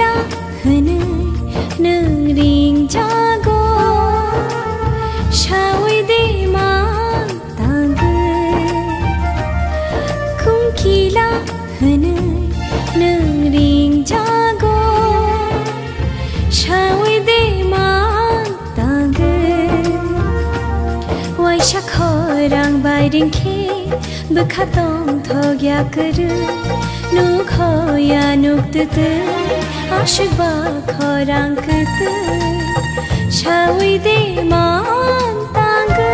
Kungkila hene nering jago Shawi de ma tangge Kungkila hene nering jago Shawi de ma tangge Waisha khorang bairing ke Bekatong thogya kuru Nuk hoya nuk tutu Ashik ba khorang kutu Shawi de man tangge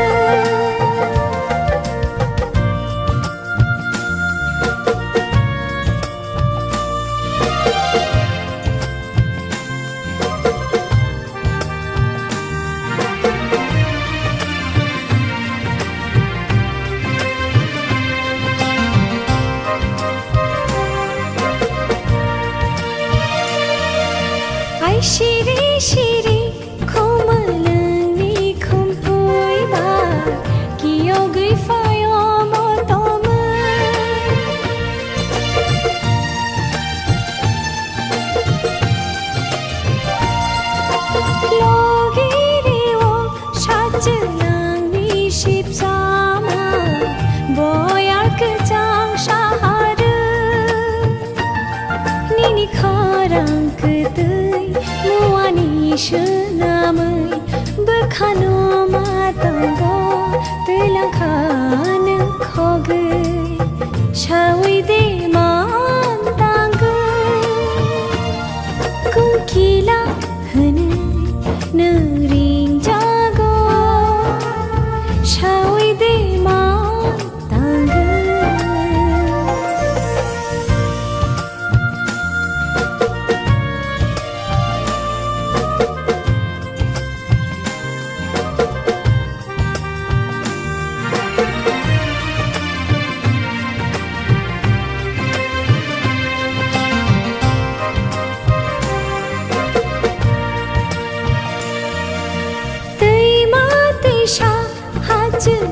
Shiri shiri khumlani khumpui ba kiyo gui fayo motom Logiri o shachlang ship sama boyar kjang shahar nini kharang kutu Muani shunamai Bekhano matango Telang khan khoge Shawi de man tangge Kungkila hene nering jago Shawi de man tangge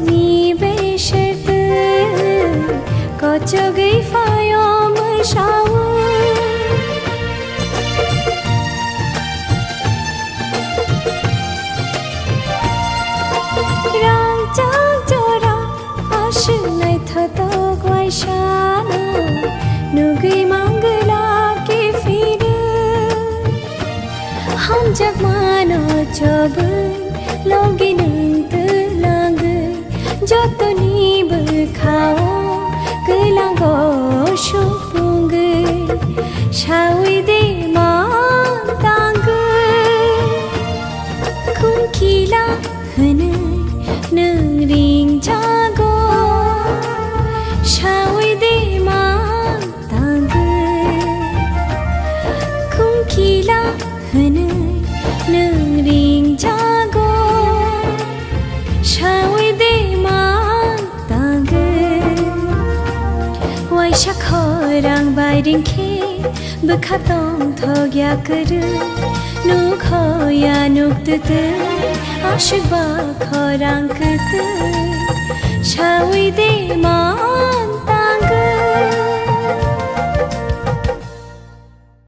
Ni beshet Kocho gui fayo mshao Rang chang chora Ash nai thoto guai shano Nugui mangla ke fire Ham jak mano chobai Logi nang telang Joto ni berkhao Kelango shupungge Shawi de man tangge Kungkila hene nering jago Shawi de man tangge Kungkila hene nering jago Shawi de man tangge Waisha khorang bairing ke Bekatong thogya kuru Nuk hoya nuk tutu Ashik ba khorang kutu Shawi de man